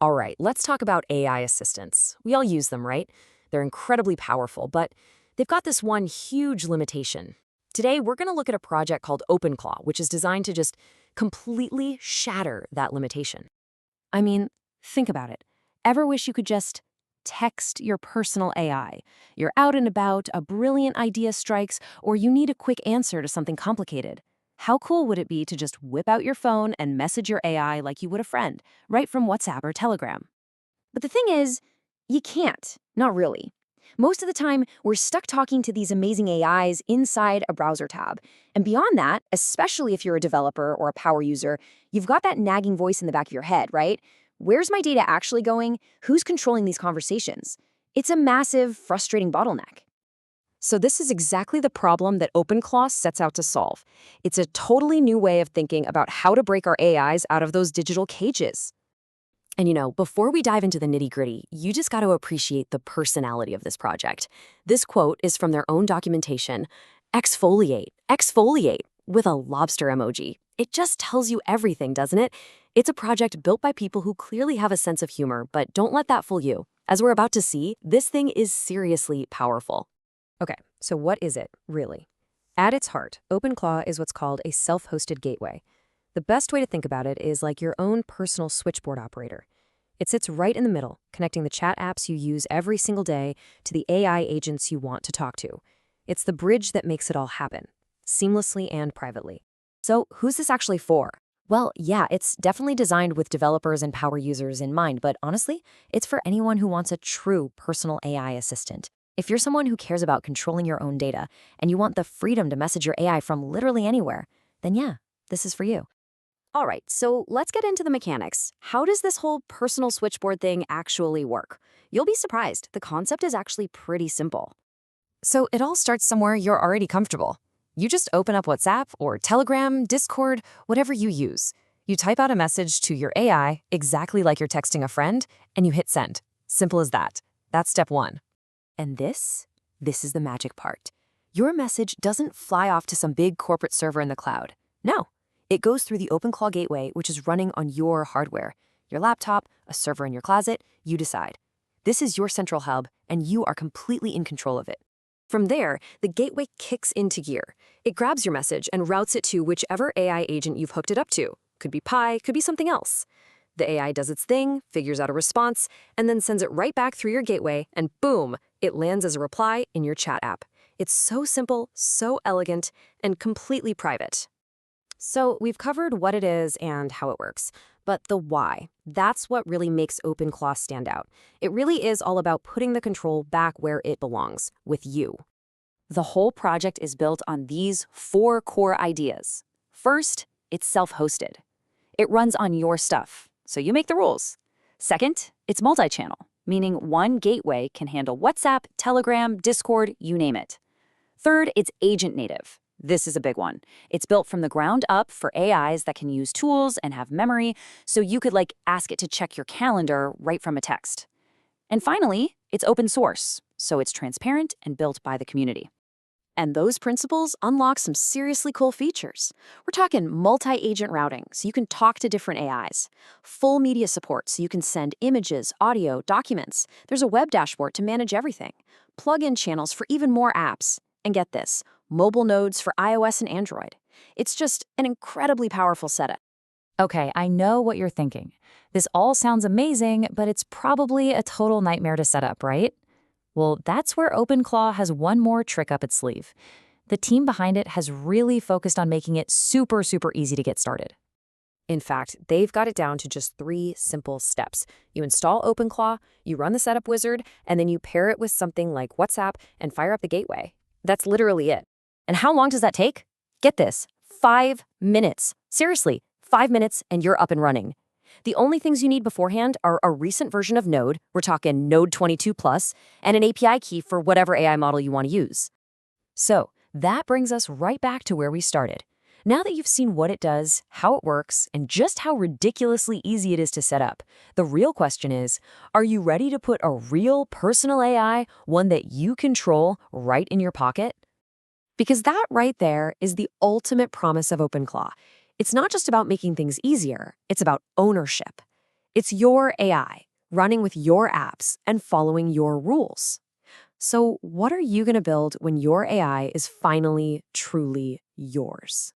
All right, let's talk about AI assistants. We all use them, right? They're incredibly powerful, but they've got this one huge limitation. Today, we're going to look at a project called OpenClaw, which is designed to just completely shatter that limitation. I mean, think about it. Ever wish you could just text your personal AI? You're out and about, a brilliant idea strikes, or you need a quick answer to something complicated. How cool would it be to just whip out your phone and message your AI like you would a friend, right from WhatsApp or Telegram? But the thing is, you can't. Not really. Most of the time, we're stuck talking to these amazing AIs inside a browser tab. And beyond that, especially if you're a developer or a power user, you've got that nagging voice in the back of your head, right? Where's my data actually going? Who's controlling these conversations? It's a massive, frustrating bottleneck. So this is exactly the problem that OpenClaw sets out to solve. It's a totally new way of thinking about how to break our AIs out of those digital cages. And before we dive into the nitty-gritty, you just got to appreciate the personality of this project. This quote is from their own documentation. Exfoliate, with a lobster emoji. It just tells you everything, doesn't it? It's a project built by people who clearly have a sense of humor, but don't let that fool you. As we're about to see, this thing is seriously powerful. Okay, so what is it, really? At its heart, OpenClaw is what's called a self-hosted gateway. The best way to think about it is like your own personal switchboard operator. It sits right in the middle, connecting the chat apps you use every single day to the AI agents you want to talk to. It's the bridge that makes it all happen, seamlessly and privately. So who's this actually for? Well, yeah, it's definitely designed with developers and power users in mind, but honestly, it's for anyone who wants a true personal AI assistant. If you're someone who cares about controlling your own data and you want the freedom to message your AI from literally anywhere, then yeah, this is for you. All right, so let's get into the mechanics. How does this whole personal switchboard thing actually work? You'll be surprised. The concept is actually pretty simple. So it all starts somewhere you're already comfortable. You just open up WhatsApp or Telegram, Discord, whatever you use. You type out a message to your AI exactly like you're texting a friend, and you hit send. Simple as that. That's step one. And this is the magic part. Your message doesn't fly off to some big corporate server in the cloud. No. It goes through the OpenClaw gateway, which is running on your hardware. Your laptop, a server in your closet, you decide. This is your central hub, and you are completely in control of it. From there, the gateway kicks into gear. It grabs your message and routes it to whichever AI agent you've hooked it up to. Could be Pi, could be something else. The AI does its thing, figures out a response, and then sends it right back through your gateway, and boom, it lands as a reply in your chat app. It's so simple, so elegant, and completely private. So we've covered what it is and how it works, but the why, that's what really makes OpenClaw stand out. It really is all about putting the control back where it belongs, with you. The whole project is built on these 4 core ideas. First, it's self-hosted. It runs on your stuff, so you make the rules. Second, it's multi-channel, meaning one gateway can handle WhatsApp, Telegram, Discord, you name it. Third, it's agent native. This is a big one. It's built from the ground up for AIs that can use tools and have memory, so you could ask it to check your calendar right from a text. And finally, it's open source, so it's transparent and built by the community. And those principles unlock some seriously cool features. We're talking multi-agent routing, so you can talk to different AIs. Full media support, so you can send images, audio, documents. There's a web dashboard to manage everything. Plug-in channels for even more apps. And get this, mobile nodes for iOS and Android. It's just an incredibly powerful setup. Okay, I know what you're thinking. This all sounds amazing, but it's probably a total nightmare to set up, right? Well, that's where OpenClaw has one more trick up its sleeve. The team behind it has really focused on making it super easy to get started. In fact, they've got it down to just 3 simple steps. You install OpenClaw, you run the setup wizard, and then you pair it with something like WhatsApp and fire up the gateway. That's literally it. And how long does that take? Get this, 5 minutes. Seriously, 5 minutes and you're up and running. The only things you need beforehand are a recent version of Node, we're talking Node 22 plus, and an API key for whatever AI model you want to use. So that brings us right back to where we started. Now that you've seen what it does, how it works, and just how ridiculously easy it is to set up, the real question is, are you ready to put a real personal AI, one that you control, right in your pocket? Because that right there is the ultimate promise of OpenClaw. It's not just about making things easier, it's about ownership. It's your AI, running with your apps and following your rules. So, what are you going to build when your AI is finally truly yours?